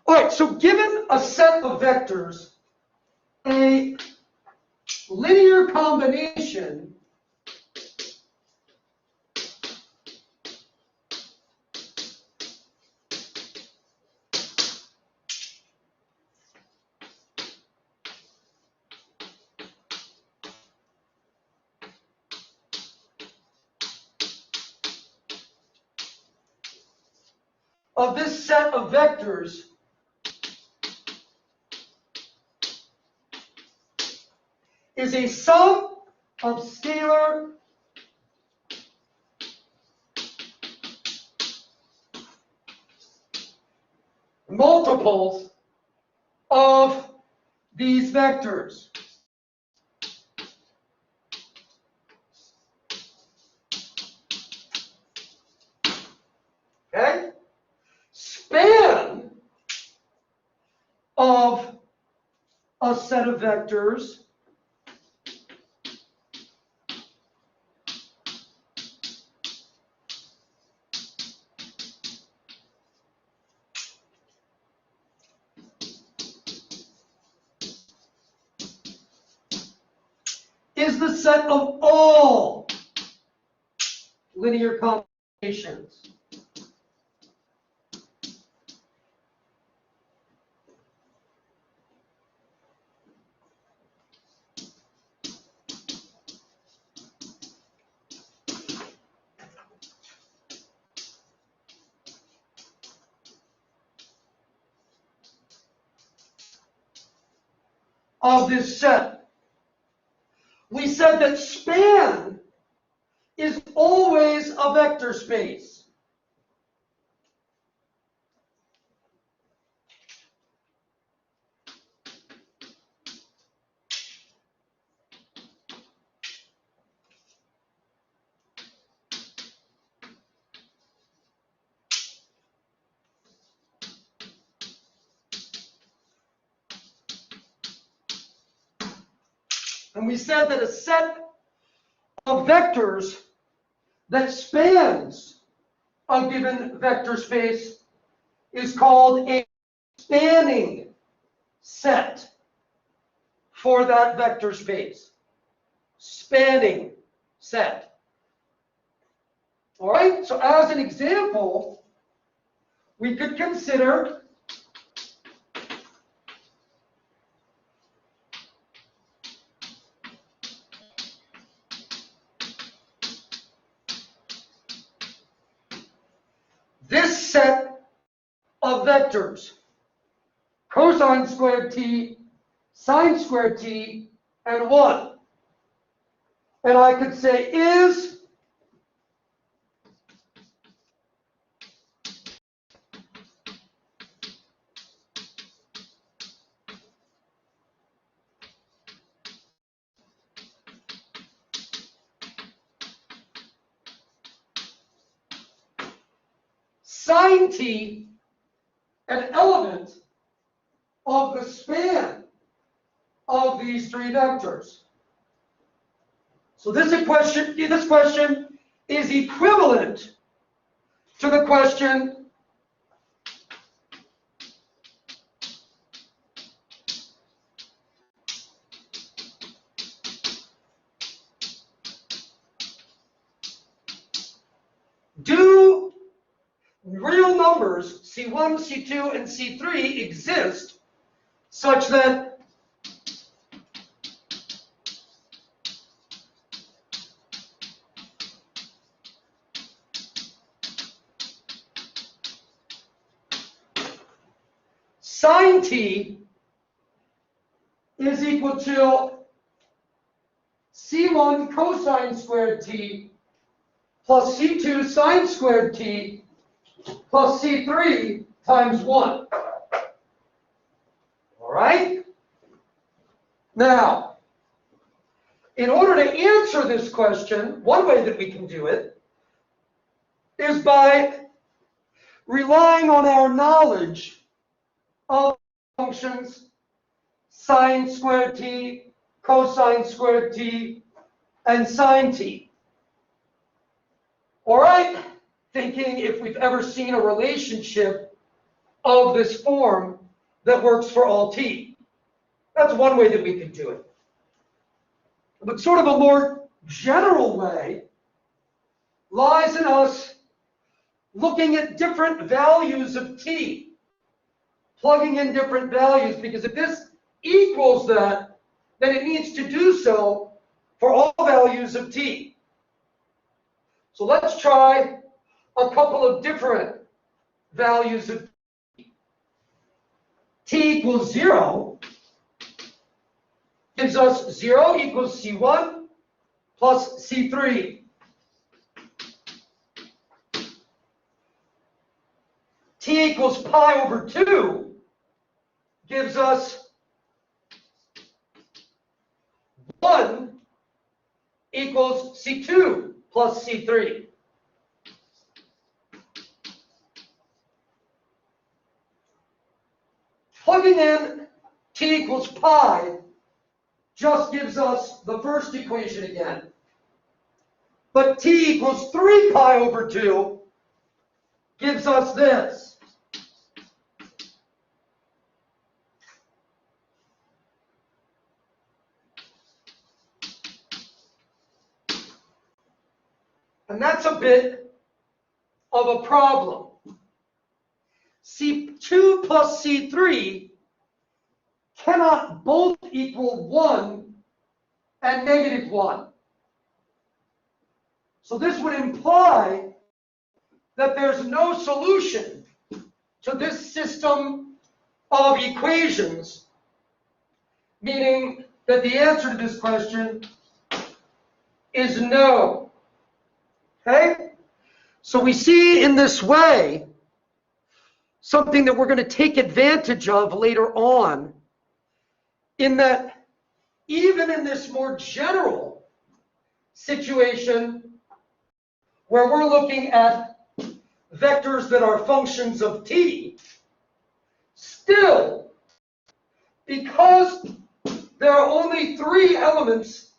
All right, so given a set of vectors, a linear combination of this set of vectors is a sum of scalar multiples of these vectors. Okay? Span of a set of vectors is the set of all linear combinations. Of this set. We said that span is always a vector space. And we said that a set of vectors that spans a given vector space is called a spanning set for that vector space. Spanning set. All right, so as an example, we could consider this set of vectors, cosine squared t, sine squared t, and 1. And I could say is sine t an element of the span of these three vectors. So this question is equivalent to the question do real numbers C1, C2, and C3 exist such that sine t is equal to C1 cosine squared t plus C2 sine squared t plus C3 times 1. All right? Now, in order to answer this question, one way that we can do it is by relying on our knowledge of functions sine squared t, cosine squared t, and sine t. All right? Thinking if we've ever seen a relationship of this form that works for all t. That's one way that we could do it. But sort of a more general way lies in us looking at different values of t, plugging in different values, because if this equals that, then it needs to do so for all values of t. So let's try a couple of different values of t. T equals 0 gives us 0 equals c1 plus c3. T equals pi over 2 gives us 1 equals c2 plus c3. Plugging in t equals pi just gives us the first equation again. But t equals 3 pi over 2 gives us this. And that's a bit of a problem. C2 plus C3 cannot both equal 1 and negative 1. So this would imply that there's no solution to this system of equations, meaning that the answer to this question is no. Okay? So we see in this way something that we're going to take advantage of later on, in that even in this more general situation where we're looking at vectors that are functions of t, still, because there are only 3 elements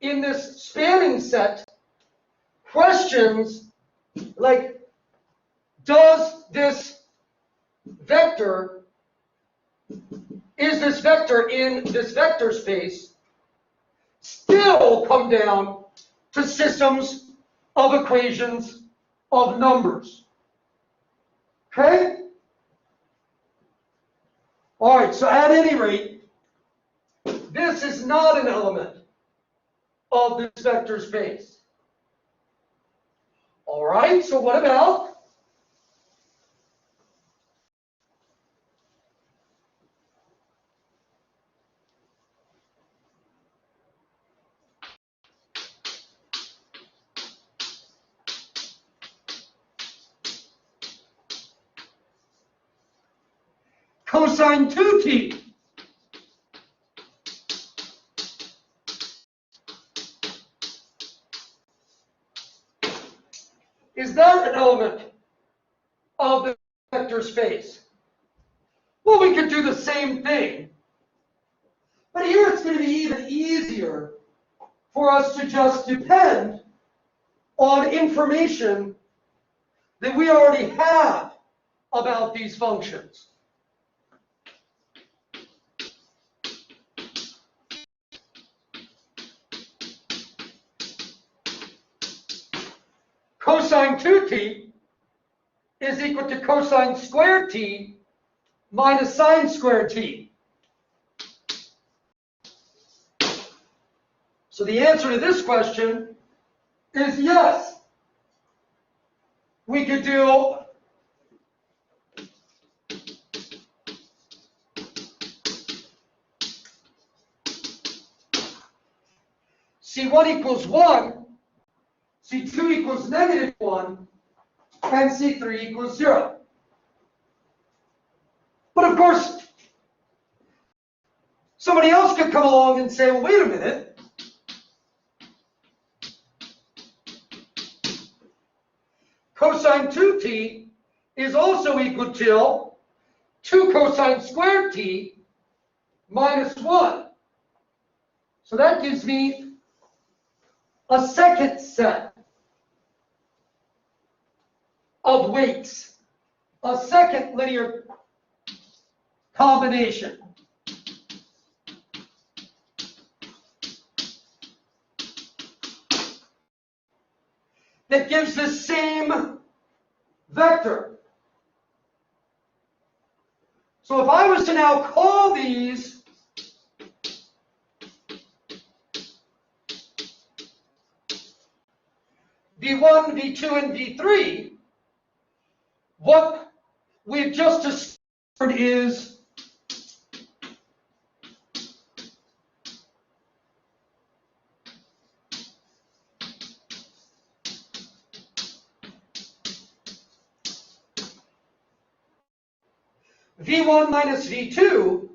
in this spanning set, questions like, is this vector in this vector space, still come down to systems of equations of numbers. Okay? All right, so at any rate, this is not an element of this vector space. All right, so what about cosine 2t? Is that an element of the vector space? Well, we could do the same thing. But here it's going to be even easier for us to just depend on information that we already have about these functions. Cosine 2t is equal to cosine squared t minus sine squared t. So the answer to this question is yes. We could do C1 equals 1, C2 equals negative 1, and C3 equals 0. But of course, somebody else could come along and say, well, wait a minute. Cosine 2t is also equal to 2 cosine squared t minus 1. So that gives me a second set of weights a second linear combination that gives the same vector. So if I was to now call these V1, V2, and V3, what we've just discovered is V1 minus V2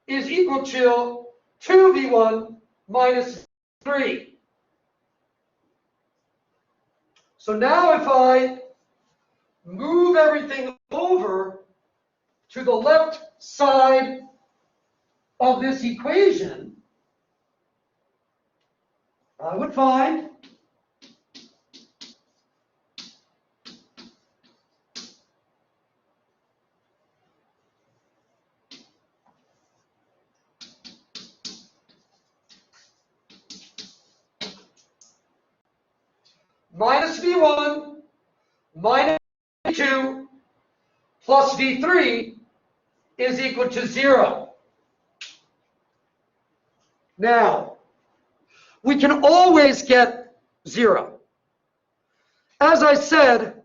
is equal to 2V1 minus 3. So now if I move everything over to the left side of this equation, I would find minus V1 minus V2 plus V3 is equal to 0. Now, we can always get 0. As I said,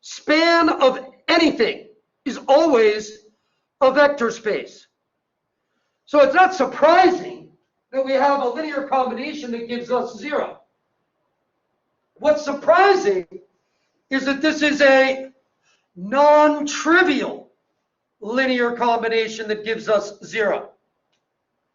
span of anything is always a vector space. So it's not surprising that we have a linear combination that gives us 0. What's surprising is that this is a non-trivial linear combination that gives us 0.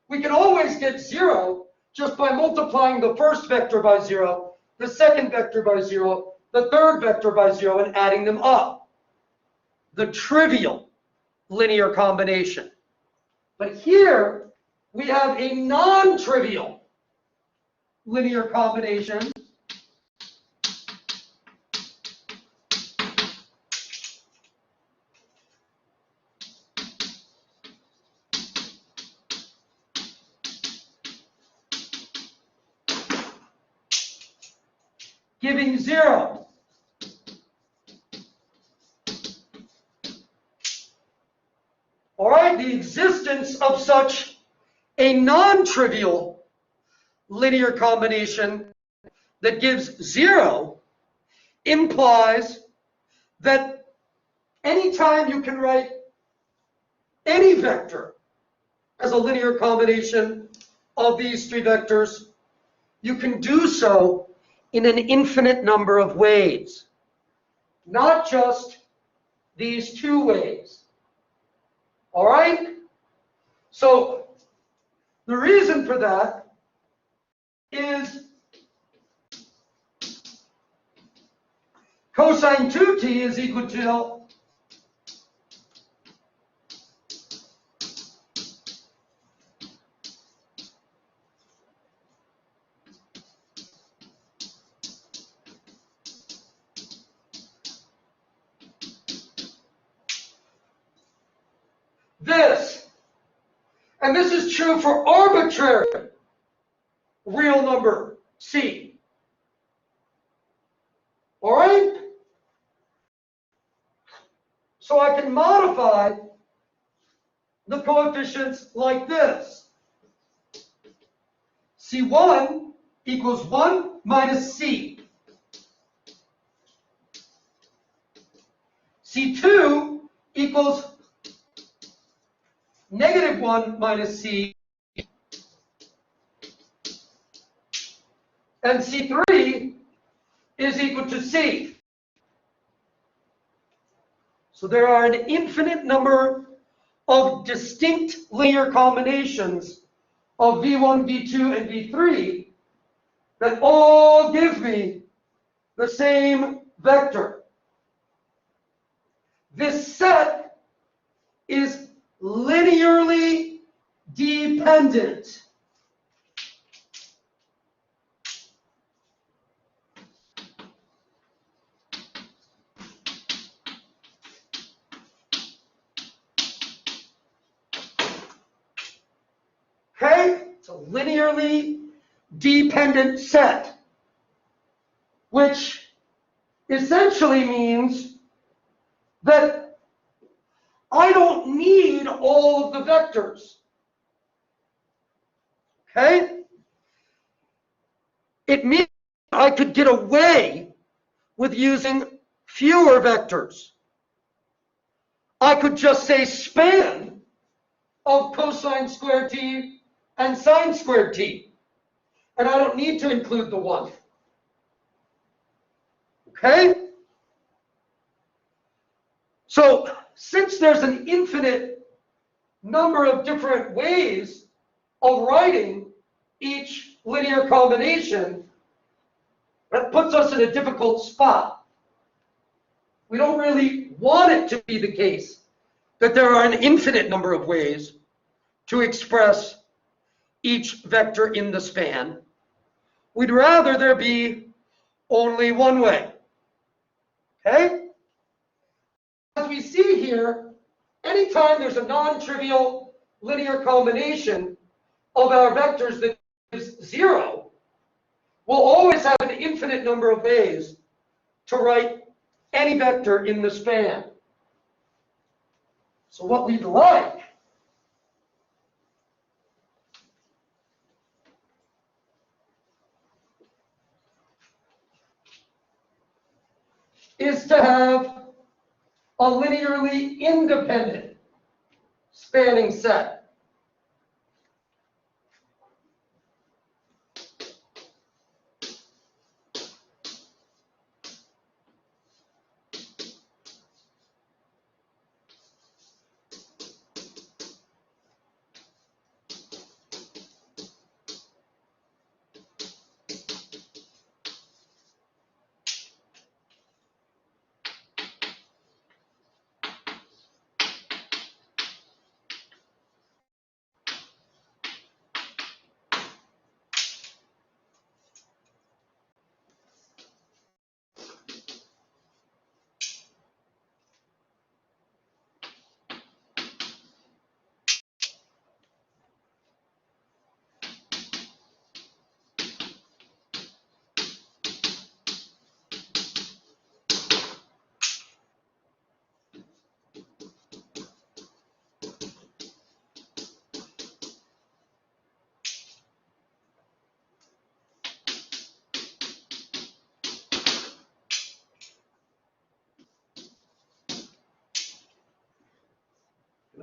We can always get 0 just by multiplying the first vector by 0, the second vector by 0, the third vector by 0, and adding them up. The trivial linear combination. But here we have a non-trivial linear combination giving 0. All right, the existence of such a non-trivial linear combination that gives 0 implies that anytime you can write any vector as a linear combination of these three vectors, you can do so in an infinite number of ways, not just these two ways. All right? So the reason for that is cosine 2t is equal to this. And this is true for arbitrary real number c. All right? So I can modify the coefficients like this. C1 equals 1 minus c. C2 equals negative 1 minus c. And C3 is equal to c. So there are an infinite number of distinct linear combinations of V1, V2, and V3 that all give me the same vector. This set is linearly dependent. It's a linearly dependent set, which essentially means that I don't need all of the vectors. Okay? It means I could get away with using fewer vectors. I could just say span of cosine squared t and sine squared t, and I don't need to include the 1. Okay? So since there's an infinite number of different ways of writing each linear combination, that puts us in a difficult spot. We don't really want it to be the case that there are an infinite number of ways to express each vector in the span. We'd rather there be only one way. Okay? As we see here, anytime there's a non-trivial linear combination of our vectors that is 0, we'll always have an infinite number of ways to write any vector in the span. So what we'd like is to have a linearly independent spanning set.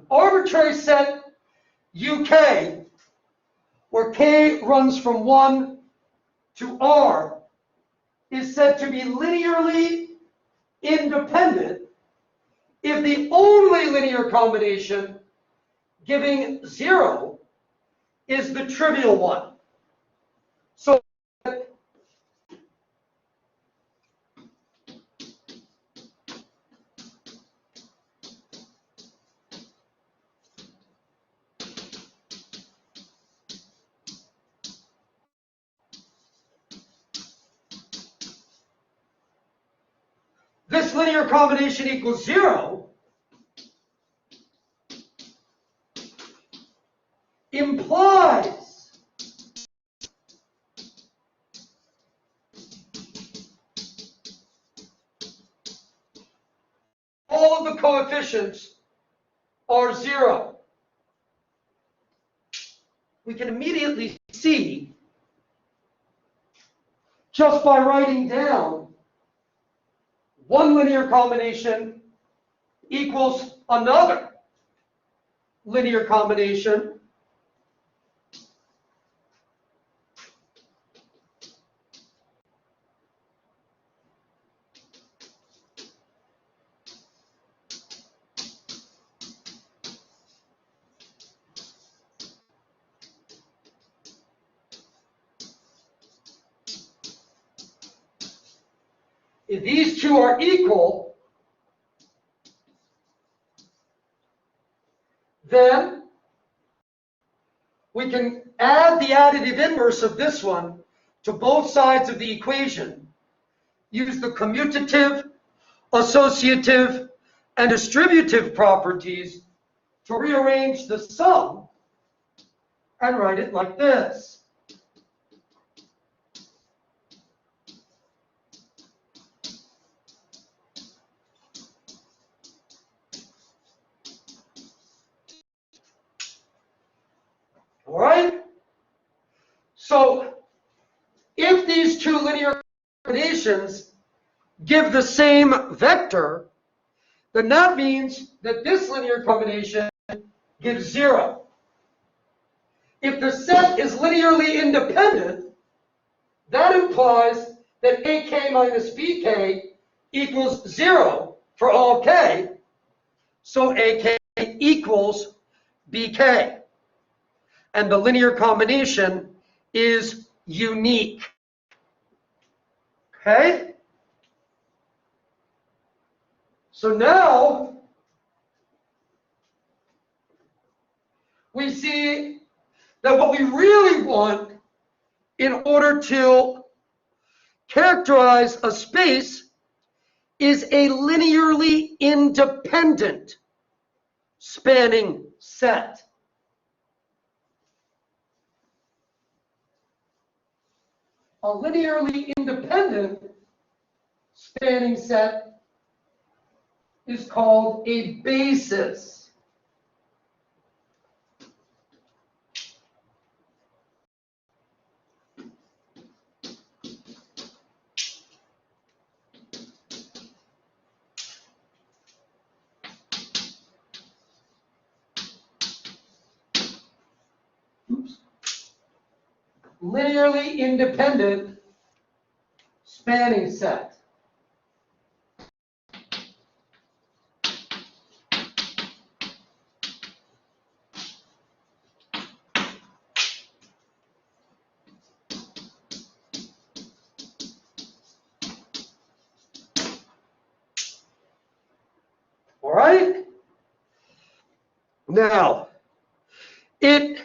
Arbitrary set UK, where k runs from 1 to r, is said to be linearly independent if the only linear combination giving 0 is the trivial one. So this linear combination equals 0 implies all of the coefficients are 0. We can immediately see, just by writing down one linear combination equals another linear combination, if these two are equal, then we can add the additive inverse of this one to both sides of the equation. Use the commutative, associative, and distributive properties to rearrange the sum and write it like this. All right? So if these two linear combinations give the same vector, then that means that this linear combination gives 0. If the set is linearly independent, that implies that AK minus BK equals 0 for all K, so AK equals BK. And the linear combination is unique. Okay? So now we see that what we really want in order to characterize a space is a linearly independent spanning set. A linearly independent spanning set is called a basis. Oops. Linearly independent spanning set. All right? Now, it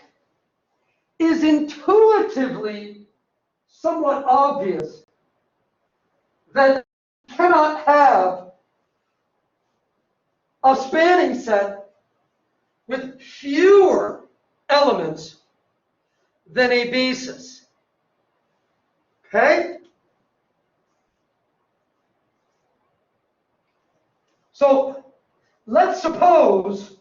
is intuitively somewhat obvious that you cannot have a spanning set with fewer elements than a basis. Okay? So let's suppose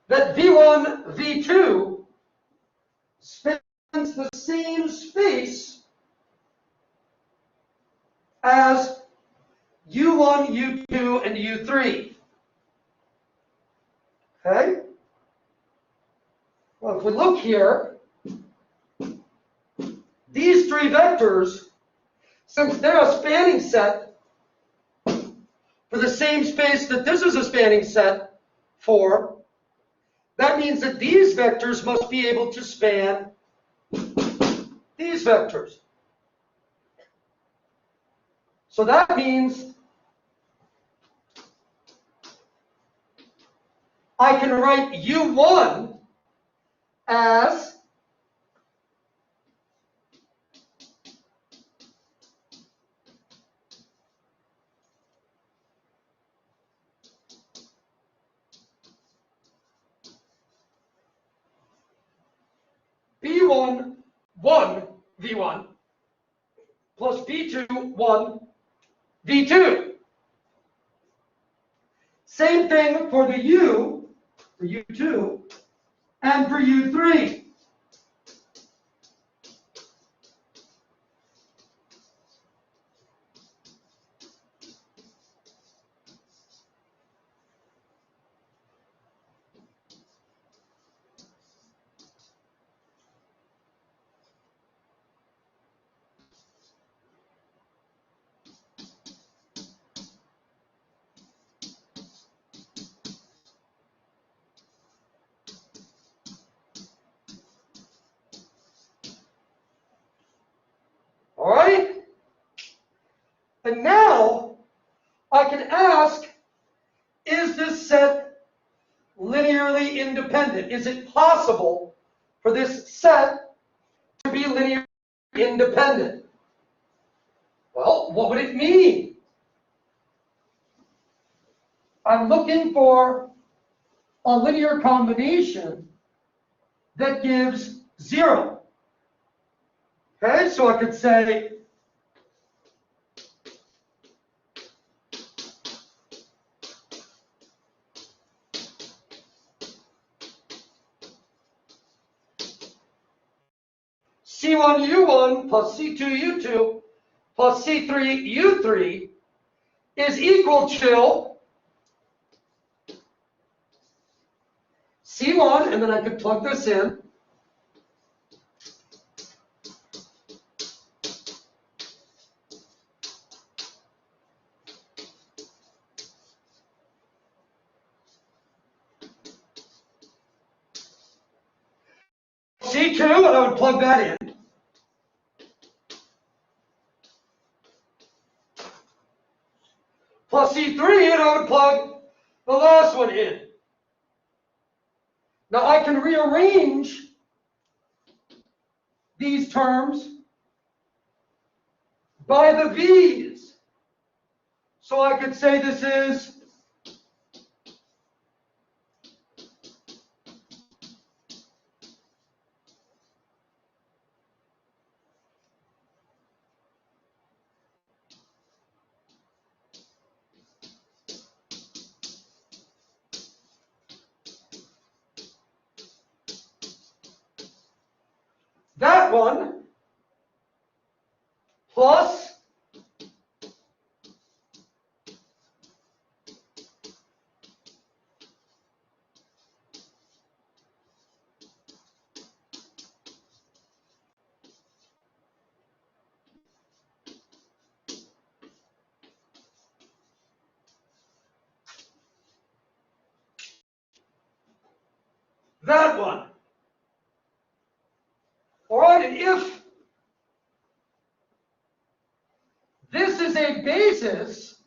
that V1, V2 spans the same space as U1, U2, and U3. Okay? Well, if we look here, these three vectors, since they're a spanning set for the same space that this is a spanning set for, that means that these vectors must be able to span these vectors. So that means I can write U1 as B1, 1, V1 plus B2, 1, V2. Same thing for the U, for U2, and for U3. And now I can ask, is this set linearly independent? Is it possible for this set to be linearly independent? Well, what would it mean? I'm looking for a linear combination that gives 0. Okay, so I could say C1U1 plus C2U2 plus C3U3 is equal to C1, and then I could plug this in, C2, and I would plug that in, plus C3, and I would plug the last one in. Now I can rearrange these terms by the V's. So I could say this is that one plus that one. All right, and if this is a basis,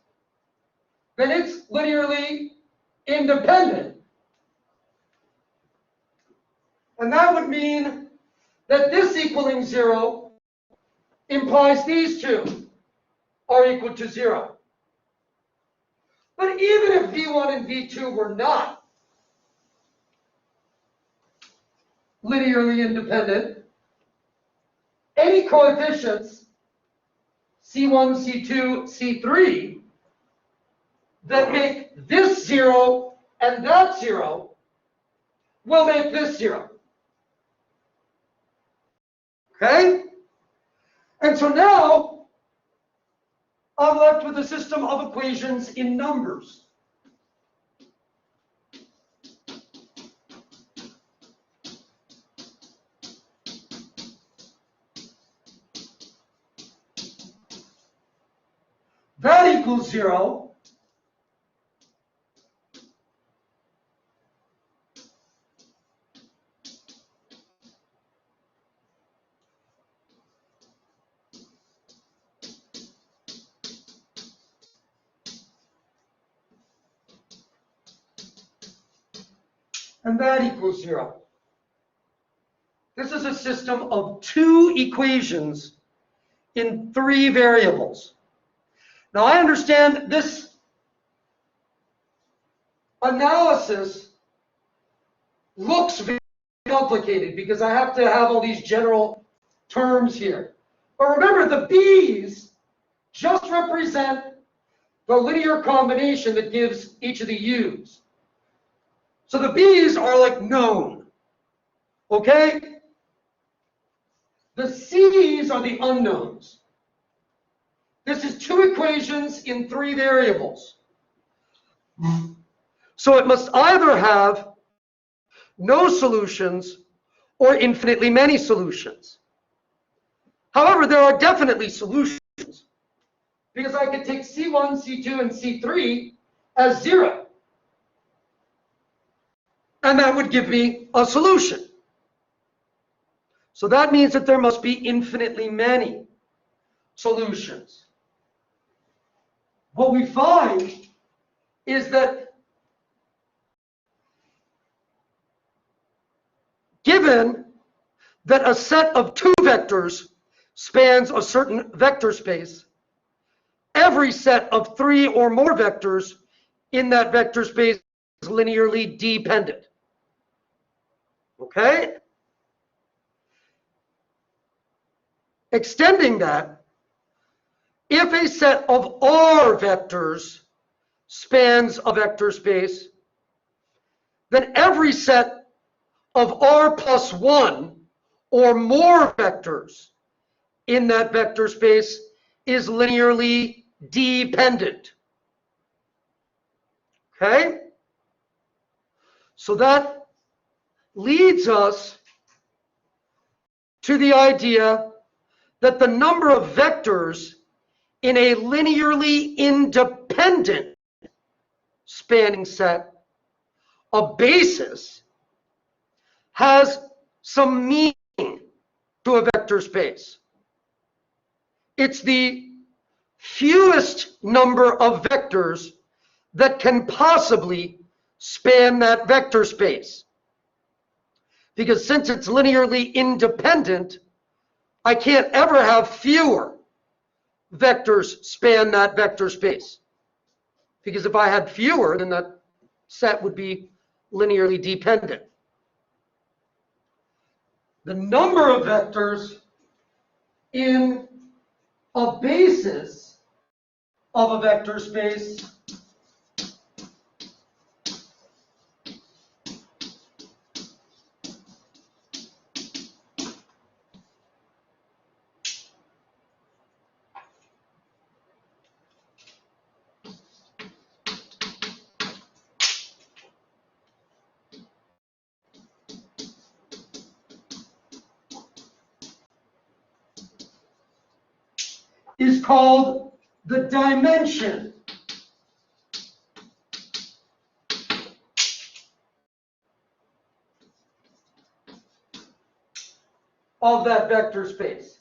then it's linearly independent. And that would mean that this equaling 0 implies these two are equal to 0. But even if V1 and V2 were not linearly independent, any coefficients, C1, C2, C3, that make this 0 and that 0 will make this 0. Okay? And so now I'm left with a system of equations in numbers. That equals 0. And that equals 0. This is a system of 2 equations in 3 variables. Now I understand this analysis looks very complicated because I have to have all these general terms here. But remember, the B's just represent the linear combination that gives each of the U's. So the B's are like known, okay? The C's are the unknowns. This is 2 equations in 3 variables. So it must either have no solutions or infinitely many solutions. However, there are definitely solutions because I could take C1, C2, and C3 as 0. And that would give me a solution. So that means that there must be infinitely many solutions. what we find is that given that a set of two vectors spans a certain vector space, every set of three or more vectors in that vector space is linearly dependent. Okay? Extending that, if a set of R vectors spans a vector space, then every set of R plus 1 or more vectors in that vector space is linearly dependent. Okay? So that leads us to the idea that the number of vectors in a linearly independent spanning set, a basis, has some meaning to a vector space. It's the fewest number of vectors that can possibly span that vector space. Because since it's linearly independent, I can't ever have fewer vectors span that vector space. Because if I had fewer, then that set would be linearly dependent. The number of vectors in a basis of a vector space is called the dimension of that vector space.